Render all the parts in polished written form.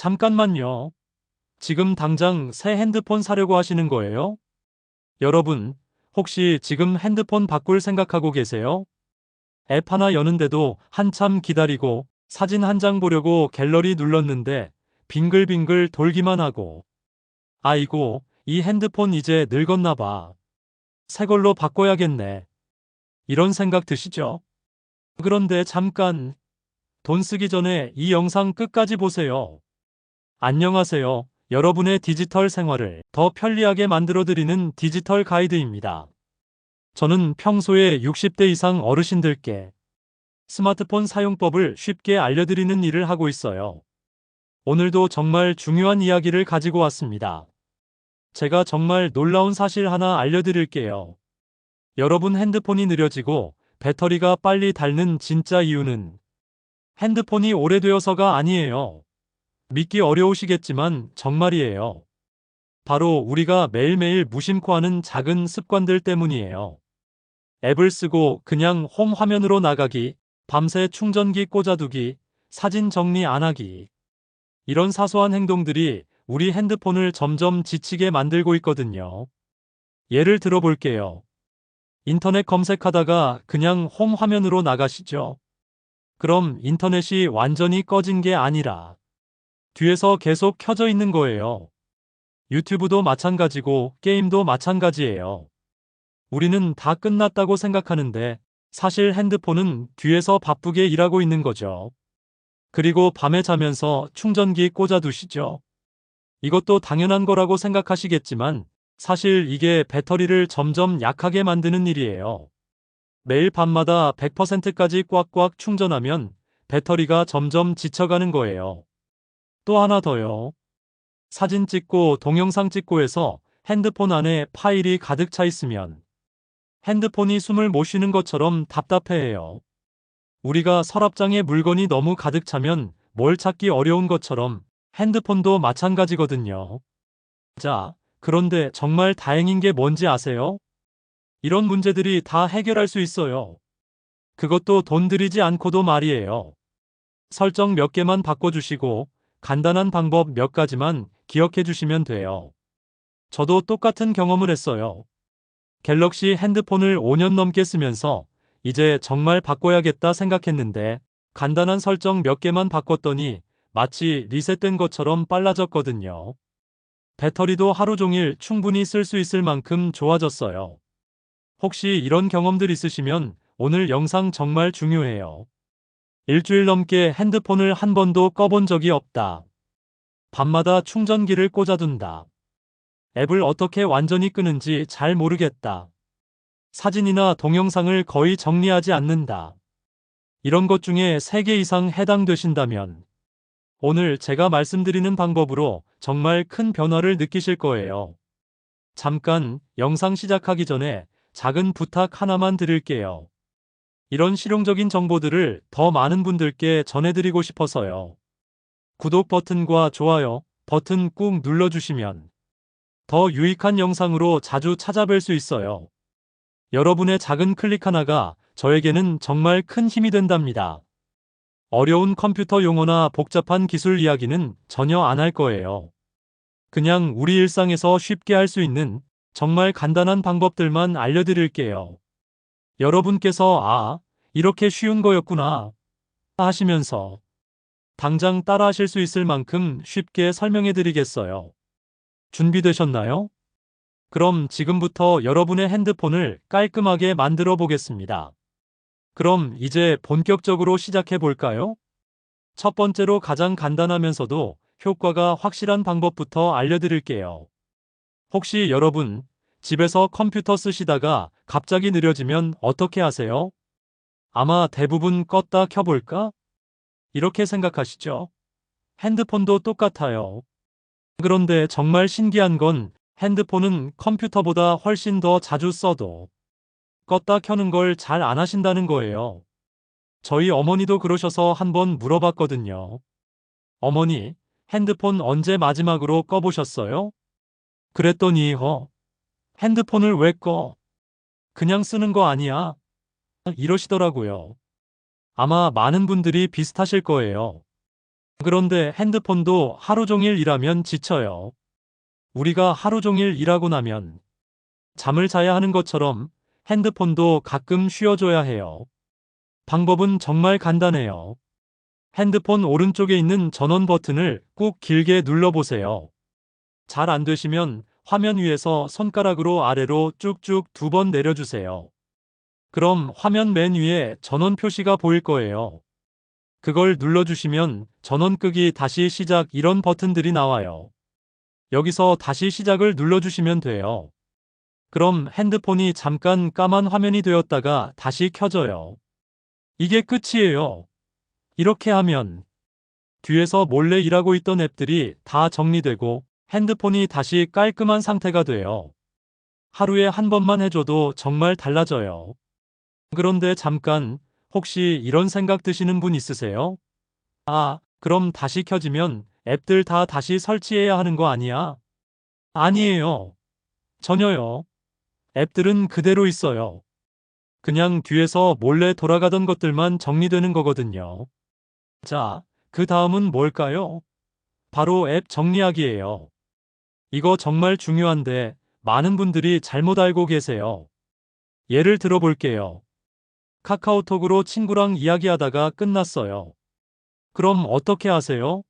잠깐만요. 지금 당장 새 핸드폰 사려고 하시는 거예요? 여러분, 혹시 지금 핸드폰 바꿀 생각하고 계세요? 앱 하나 여는데도 한참 기다리고 사진 한 장 보려고 갤러리 눌렀는데 빙글빙글 돌기만 하고 아이고, 이 핸드폰 이제 늙었나 봐. 새 걸로 바꿔야겠네. 이런 생각 드시죠? 그런데 잠깐, 돈 쓰기 전에 이 영상 끝까지 보세요. 안녕하세요. 여러분의 디지털 생활을 더 편리하게 만들어드리는 디지털 가이드입니다. 저는 평소에 60대 이상 어르신들께 스마트폰 사용법을 쉽게 알려드리는 일을 하고 있어요. 오늘도 정말 중요한 이야기를 가지고 왔습니다. 제가 정말 놀라운 사실 하나 알려드릴게요. 여러분 핸드폰이 느려지고 배터리가 빨리 닳는 진짜 이유는 핸드폰이 오래되어서가 아니에요. 믿기 어려우시겠지만 정말이에요. 바로 우리가 매일매일 무심코 하는 작은 습관들 때문이에요. 앱을 쓰고 그냥 홈 화면으로 나가기, 밤새 충전기 꽂아두기, 사진 정리 안 하기. 이런 사소한 행동들이 우리 핸드폰을 점점 지치게 만들고 있거든요. 예를 들어 볼게요. 인터넷 검색하다가 그냥 홈 화면으로 나가시죠. 그럼 인터넷이 완전히 꺼진 게 아니라 뒤에서 계속 켜져 있는 거예요. 유튜브도 마찬가지고 게임도 마찬가지예요. 우리는 다 끝났다고 생각하는데 사실 핸드폰은 뒤에서 바쁘게 일하고 있는 거죠. 그리고 밤에 자면서 충전기 꽂아두시죠. 이것도 당연한 거라고 생각하시겠지만 사실 이게 배터리를 점점 약하게 만드는 일이에요. 매일 밤마다 100%까지 꽉꽉 충전하면 배터리가 점점 지쳐가는 거예요. 또 하나 더요. 사진 찍고 동영상 찍고 해서 핸드폰 안에 파일이 가득 차 있으면 핸드폰이 숨을 못 쉬는 것처럼 답답해해요. 우리가 서랍장에 물건이 너무 가득 차면 뭘 찾기 어려운 것처럼 핸드폰도 마찬가지거든요. 자, 그런데 정말 다행인 게 뭔지 아세요? 이런 문제들이 다 해결할 수 있어요. 그것도 돈 들이지 않고도 말이에요. 설정 몇 개만 바꿔주시고 간단한 방법 몇 가지만 기억해 주시면 돼요. 저도 똑같은 경험을 했어요. 갤럭시 핸드폰을 5년 넘게 쓰면서 이제 정말 바꿔야겠다 생각했는데 간단한 설정 몇 개만 바꿨더니 마치 리셋된 것처럼 빨라졌거든요. 배터리도 하루 종일 충분히 쓸 수 있을 만큼 좋아졌어요. 혹시 이런 경험들 있으시면 오늘 영상 정말 중요해요. 일주일 넘게 핸드폰을 한 번도 꺼본 적이 없다. 밤마다 충전기를 꽂아둔다. 앱을 어떻게 완전히 끄는지 잘 모르겠다. 사진이나 동영상을 거의 정리하지 않는다. 이런 것 중에 3개 이상 해당되신다면 오늘 제가 말씀드리는 방법으로 정말 큰 변화를 느끼실 거예요. 잠깐 영상 시작하기 전에 작은 부탁 하나만 드릴게요. 이런 실용적인 정보들을 더 많은 분들께 전해드리고 싶어서요. 구독 버튼과 좋아요 버튼 꾹 눌러주시면 더 유익한 영상으로 자주 찾아뵐 수 있어요. 여러분의 작은 클릭 하나가 저에게는 정말 큰 힘이 된답니다. 어려운 컴퓨터 용어나 복잡한 기술 이야기는 전혀 안 할 거예요. 그냥 우리 일상에서 쉽게 할 수 있는 정말 간단한 방법들만 알려드릴게요. 여러분께서 이렇게 쉬운 거였구나 하시면서 당장 따라하실 수 있을 만큼 쉽게 설명해 드리겠어요. 준비되셨나요? 그럼 지금부터 여러분의 핸드폰을 깔끔하게 만들어 보겠습니다. 그럼 이제 본격적으로 시작해 볼까요? 첫 번째로 가장 간단하면서도 효과가 확실한 방법부터 알려드릴게요. 혹시 여러분, 집에서 컴퓨터 쓰시다가 갑자기 느려지면 어떻게 하세요? 아마 대부분 껐다 켜볼까? 이렇게 생각하시죠? 핸드폰도 똑같아요. 그런데 정말 신기한 건 핸드폰은 컴퓨터보다 훨씬 더 자주 써도 껐다 켜는 걸 잘 안 하신다는 거예요. 저희 어머니도 그러셔서 한번 물어봤거든요. 어머니, 핸드폰 언제 마지막으로 꺼보셨어요? 그랬더니 핸드폰을 왜 꺼? 그냥 쓰는 거 아니야? 이러시더라고요. 아마 많은 분들이 비슷하실 거예요. 그런데 핸드폰도 하루 종일 일하면 지쳐요. 우리가 하루 종일 일하고 나면 잠을 자야 하는 것처럼 핸드폰도 가끔 쉬어줘야 해요. 방법은 정말 간단해요. 핸드폰 오른쪽에 있는 전원 버튼을 꾹 길게 눌러보세요. 잘 안 되시면 화면 위에서 손가락으로 아래로 쭉쭉 2번 내려주세요. 그럼 화면 맨 위에 전원 표시가 보일 거예요. 그걸 눌러주시면 전원 끄기, 다시 시작 이런 버튼들이 나와요. 여기서 다시 시작을 눌러주시면 돼요. 그럼 핸드폰이 잠깐 까만 화면이 되었다가 다시 켜져요. 이게 끝이에요. 이렇게 하면 뒤에서 몰래 일하고 있던 앱들이 다 정리되고 핸드폰이 다시 깔끔한 상태가 돼요. 하루에 한 번만 해줘도 정말 달라져요. 그런데 잠깐, 혹시 이런 생각 드시는 분 있으세요? 아, 그럼 다시 켜지면 앱들 다 다시 설치해야 하는 거 아니야? 아니에요. 전혀요. 앱들은 그대로 있어요. 그냥 뒤에서 몰래 돌아가던 것들만 정리되는 거거든요. 자, 그 다음은 뭘까요? 바로 앱 정리하기예요. 이거 정말 중요한데 많은 분들이 잘못 알고 계세요. 예를 들어 볼게요. 카카오톡으로 친구랑 이야기하다가 끝났어요. 그럼 어떻게 하세요?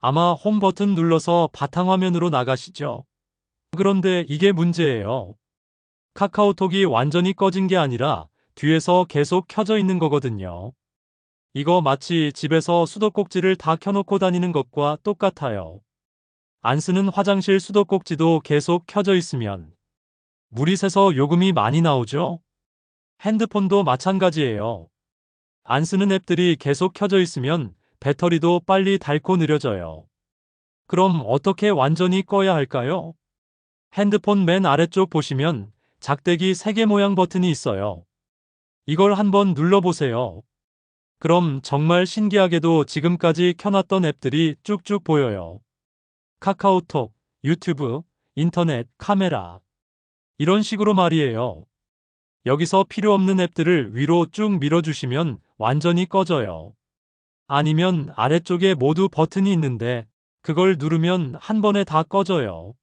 아마 홈 버튼 눌러서 바탕화면으로 나가시죠. 그런데 이게 문제예요. 카카오톡이 완전히 꺼진 게 아니라 뒤에서 계속 켜져 있는 거거든요. 이거 마치 집에서 수도꼭지를 다 켜놓고 다니는 것과 똑같아요. 안 쓰는 화장실 수도꼭지도 계속 켜져 있으면 물이 새서 요금이 많이 나오죠? 핸드폰도 마찬가지예요. 안 쓰는 앱들이 계속 켜져 있으면 배터리도 빨리 닳고 느려져요. 그럼 어떻게 완전히 꺼야 할까요? 핸드폰 맨 아래쪽 보시면 작대기 3개 모양 버튼이 있어요. 이걸 한번 눌러보세요. 그럼 정말 신기하게도 지금까지 켜놨던 앱들이 쭉쭉 보여요. 카카오톡, 유튜브, 인터넷, 카메라. 이런 식으로 말이에요. 여기서 필요 없는 앱들을 위로 쭉 밀어주시면 완전히 꺼져요. 아니면 아래쪽에 모두 버튼이 있는데 그걸 누르면 한 번에 다 꺼져요.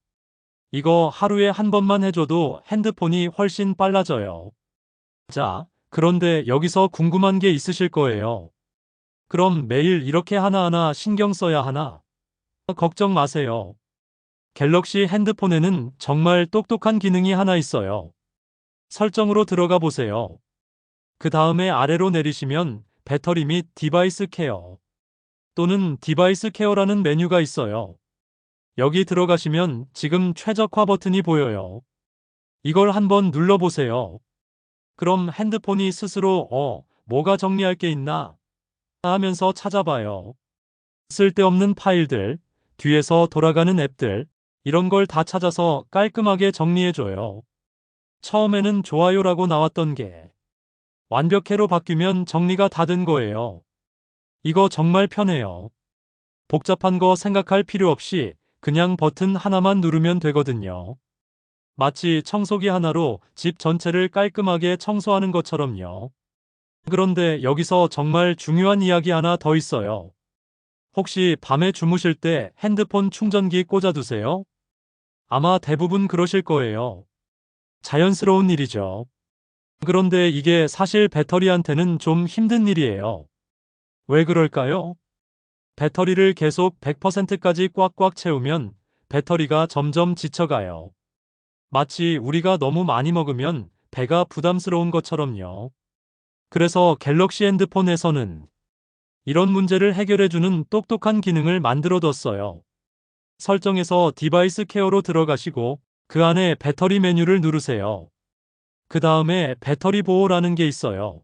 이거 하루에 한 번만 해줘도 핸드폰이 훨씬 빨라져요. 자, 그런데 여기서 궁금한 게 있으실 거예요. 그럼 매일 이렇게 하나하나 신경 써야 하나? 걱정 마세요. 갤럭시 핸드폰에는 정말 똑똑한 기능이 하나 있어요. 설정으로 들어가 보세요. 그 다음에 아래로 내리시면 배터리 및 디바이스 케어 또는 디바이스 케어라는 메뉴가 있어요. 여기 들어가시면 지금 최적화 버튼이 보여요. 이걸 한번 눌러보세요. 그럼 핸드폰이 스스로 뭐가 정리할 게 있나 하면서 찾아봐요. 쓸데없는 파일들, 뒤에서 돌아가는 앱들, 이런 걸 다 찾아서 깔끔하게 정리해줘요. 처음에는 좋아요라고 나왔던 게 완벽해로 바뀌면 정리가 다 된 거예요. 이거 정말 편해요. 복잡한 거 생각할 필요 없이 그냥 버튼 하나만 누르면 되거든요. 마치 청소기 하나로 집 전체를 깔끔하게 청소하는 것처럼요. 그런데 여기서 정말 중요한 이야기 하나 더 있어요. 혹시 밤에 주무실 때 핸드폰 충전기 꽂아두세요? 아마 대부분 그러실 거예요. 자연스러운 일이죠. 그런데 이게 사실 배터리한테는 좀 힘든 일이에요. 왜 그럴까요? 배터리를 계속 100%까지 꽉꽉 채우면 배터리가 점점 지쳐가요. 마치 우리가 너무 많이 먹으면 배가 부담스러운 것처럼요. 그래서 갤럭시 핸드폰에서는 이런 문제를 해결해주는 똑똑한 기능을 만들어뒀어요. 설정에서 디바이스 케어로 들어가시고 그 안에 배터리 메뉴를 누르세요. 그 다음에 배터리 보호라는 게 있어요.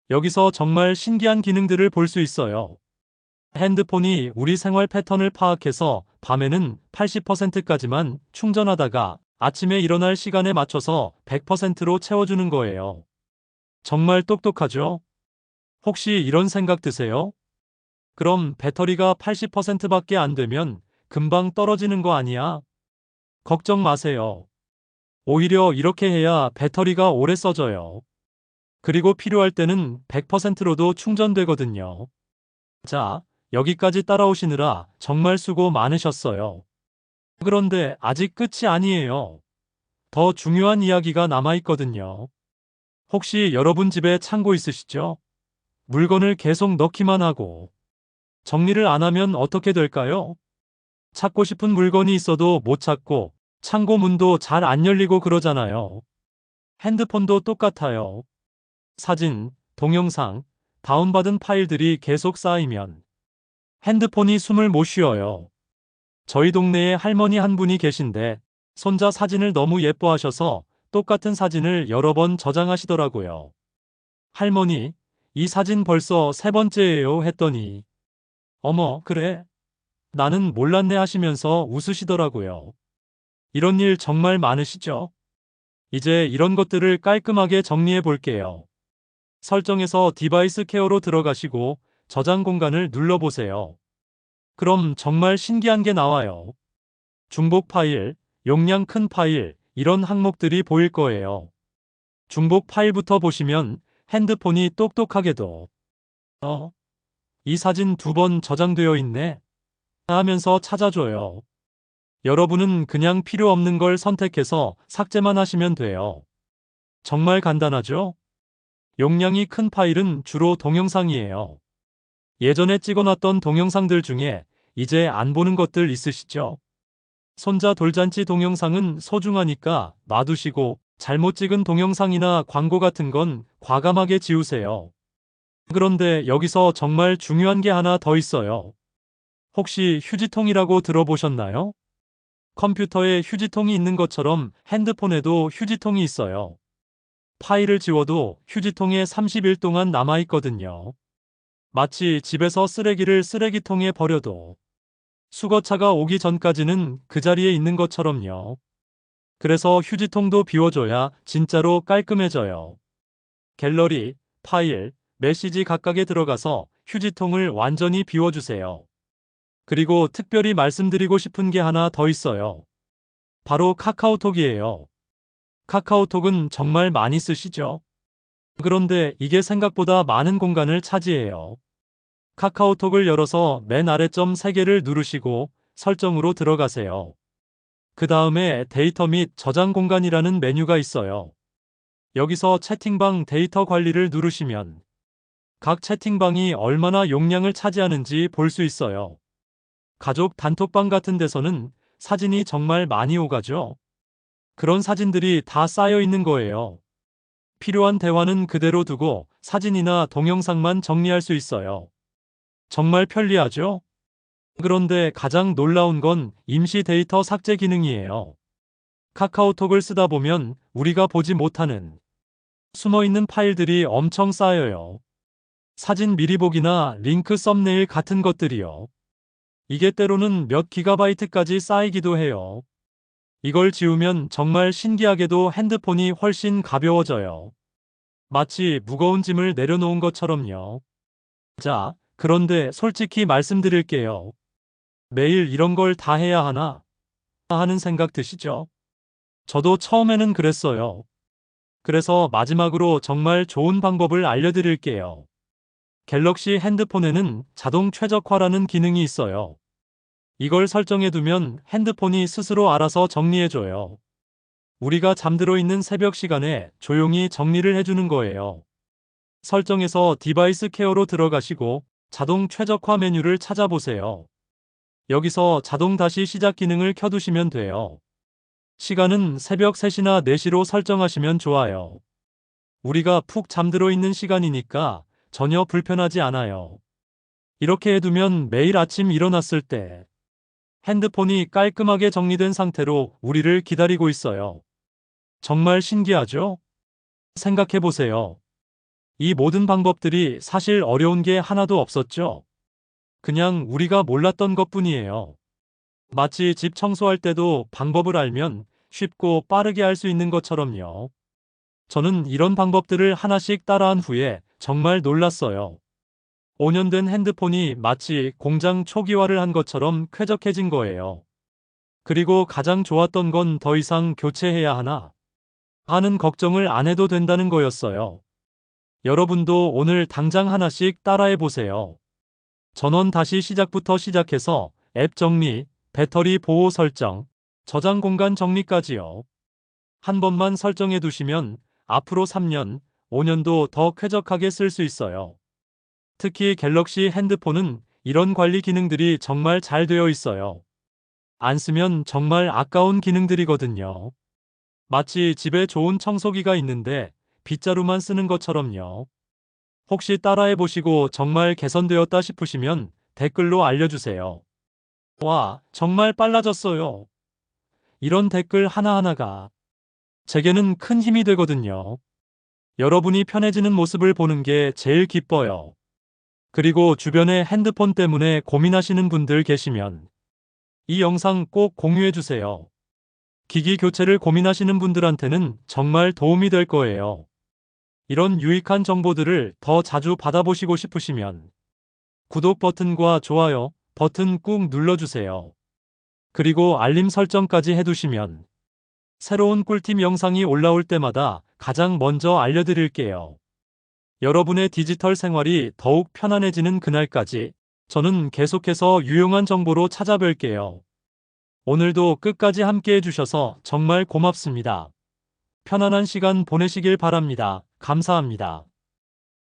여기서 정말 신기한 기능들을 볼 수 있어요. 핸드폰이 우리 생활 패턴을 파악해서 밤에는 80%까지만 충전하다가 아침에 일어날 시간에 맞춰서 100%로 채워주는 거예요. 정말 똑똑하죠? 혹시 이런 생각 드세요? 그럼 배터리가 80%밖에 안 되면 금방 떨어지는 거 아니야? 걱정 마세요. 오히려 이렇게 해야 배터리가 오래 써져요. 그리고 필요할 때는 100%로도 충전되거든요. 자, 여기까지 따라오시느라 정말 수고 많으셨어요. 그런데 아직 끝이 아니에요. 더 중요한 이야기가 남아있거든요. 혹시 여러분 집에 창고 있으시죠? 물건을 계속 넣기만 하고 정리를 안 하면 어떻게 될까요? 찾고 싶은 물건이 있어도 못 찾고 창고 문도 잘 안 열리고 그러잖아요. 핸드폰도 똑같아요. 사진, 동영상, 다운받은 파일들이 계속 쌓이면 핸드폰이 숨을 못 쉬어요. 저희 동네에 할머니 한 분이 계신데 손자 사진을 너무 예뻐하셔서 똑같은 사진을 여러 번 저장하시더라고요. 할머니, 이 사진 벌써 세 번째예요 했더니 어머, 그래? 나는 몰랐네 하시면서 웃으시더라고요. 이런 일 정말 많으시죠? 이제 이런 것들을 깔끔하게 정리해 볼게요. 설정에서 디바이스 케어로 들어가시고 저장 공간을 눌러보세요. 그럼 정말 신기한 게 나와요. 중복 파일, 용량 큰 파일, 이런 항목들이 보일 거예요. 중복 파일부터 보시면 핸드폰이 똑똑하게도 이 사진 2번 저장되어 있네 하면서 찾아줘요. 여러분은 그냥 필요 없는 걸 선택해서 삭제만 하시면 돼요. 정말 간단하죠? 용량이 큰 파일은 주로 동영상이에요. 예전에 찍어놨던 동영상들 중에 이제 안 보는 것들 있으시죠? 손자 돌잔치 동영상은 소중하니까 놔두시고 잘못 찍은 동영상이나 광고 같은 건 과감하게 지우세요. 그런데 여기서 정말 중요한 게 하나 더 있어요. 혹시 휴지통이라고 들어보셨나요? 컴퓨터에 휴지통이 있는 것처럼 핸드폰에도 휴지통이 있어요. 파일을 지워도 휴지통에 30일 동안 남아있거든요. 마치 집에서 쓰레기를 쓰레기통에 버려도 수거차가 오기 전까지는 그 자리에 있는 것처럼요. 그래서 휴지통도 비워줘야 진짜로 깔끔해져요. 갤러리, 파일, 메시지 각각에 들어가서 휴지통을 완전히 비워주세요. 그리고 특별히 말씀드리고 싶은 게 하나 더 있어요. 바로 카카오톡이에요. 카카오톡은 정말 많이 쓰시죠? 그런데 이게 생각보다 많은 공간을 차지해요. 카카오톡을 열어서 맨 아래점 3개를 누르시고 설정으로 들어가세요. 그 다음에 데이터 및 저장 공간이라는 메뉴가 있어요. 여기서 채팅방 데이터 관리를 누르시면 각 채팅방이 얼마나 용량을 차지하는지 볼 수 있어요. 가족 단톡방 같은 데서는 사진이 정말 많이 오가죠. 그런 사진들이 다 쌓여 있는 거예요. 필요한 대화는 그대로 두고 사진이나 동영상만 정리할 수 있어요. 정말 편리하죠? 그런데 가장 놀라운 건 임시 데이터 삭제 기능이에요. 카카오톡을 쓰다 보면 우리가 보지 못하는 숨어있는 파일들이 엄청 쌓여요. 사진 미리 보기나 링크 썸네일 같은 것들이요. 이게 때로는 몇 기가바이트까지 쌓이기도 해요. 이걸 지우면 정말 신기하게도 핸드폰이 훨씬 가벼워져요. 마치 무거운 짐을 내려놓은 것처럼요. 자, 그런데 솔직히 말씀드릴게요. 매일 이런 걸 다 해야 하나? 하는 생각 드시죠? 저도 처음에는 그랬어요. 그래서 마지막으로 정말 좋은 방법을 알려드릴게요. 갤럭시 핸드폰에는 자동 최적화라는 기능이 있어요. 이걸 설정해두면 핸드폰이 스스로 알아서 정리해줘요. 우리가 잠들어 있는 새벽 시간에 조용히 정리를 해주는 거예요. 설정에서 디바이스 케어로 들어가시고 자동 최적화 메뉴를 찾아보세요. 여기서 자동 다시 시작 기능을 켜두시면 돼요. 시간은 새벽 3시나 4시로 설정하시면 좋아요. 우리가 푹 잠들어 있는 시간이니까 전혀 불편하지 않아요. 이렇게 해두면 매일 아침 일어났을 때 핸드폰이 깔끔하게 정리된 상태로 우리를 기다리고 있어요. 정말 신기하죠? 생각해보세요. 이 모든 방법들이 사실 어려운 게 하나도 없었죠? 그냥 우리가 몰랐던 것뿐이에요. 마치 집 청소할 때도 방법을 알면 쉽고 빠르게 할 수 있는 것처럼요. 저는 이런 방법들을 하나씩 따라한 후에 정말 놀랐어요. 5년 된 핸드폰이 마치 공장 초기화를 한 것처럼 쾌적해진 거예요. 그리고 가장 좋았던 건 더 이상 교체해야 하나 하는 걱정을 안 해도 된다는 거였어요. 여러분도 오늘 당장 하나씩 따라해 보세요. 전원 다시 시작부터 시작해서 앱 정리, 배터리 보호 설정, 저장 공간 정리까지요. 한 번만 설정해 두시면 앞으로 3년, 5년도 더 쾌적하게 쓸 수 있어요. 특히 갤럭시 핸드폰은 이런 관리 기능들이 정말 잘 되어 있어요. 안 쓰면 정말 아까운 기능들이거든요. 마치 집에 좋은 청소기가 있는데 빗자루만 쓰는 것처럼요. 혹시 따라해 보시고 정말 개선되었다 싶으시면 댓글로 알려주세요. 와, 정말 빨라졌어요. 이런 댓글 하나하나가 제게는 큰 힘이 되거든요. 여러분이 편해지는 모습을 보는 게 제일 기뻐요. 그리고 주변에 핸드폰 때문에 고민하시는 분들 계시면 이 영상 꼭 공유해 주세요. 기기 교체를 고민하시는 분들한테는 정말 도움이 될 거예요. 이런 유익한 정보들을 더 자주 받아보시고 싶으시면 구독 버튼과 좋아요 버튼 꾹 눌러주세요. 그리고 알림 설정까지 해두시면 새로운 꿀팁 영상이 올라올 때마다 가장 먼저 알려드릴게요. 여러분의 디지털 생활이 더욱 편안해지는 그날까지 저는 계속해서 유용한 정보로 찾아뵐게요. 오늘도 끝까지 함께 해주셔서 정말 고맙습니다. 편안한 시간 보내시길 바랍니다. 감사합니다.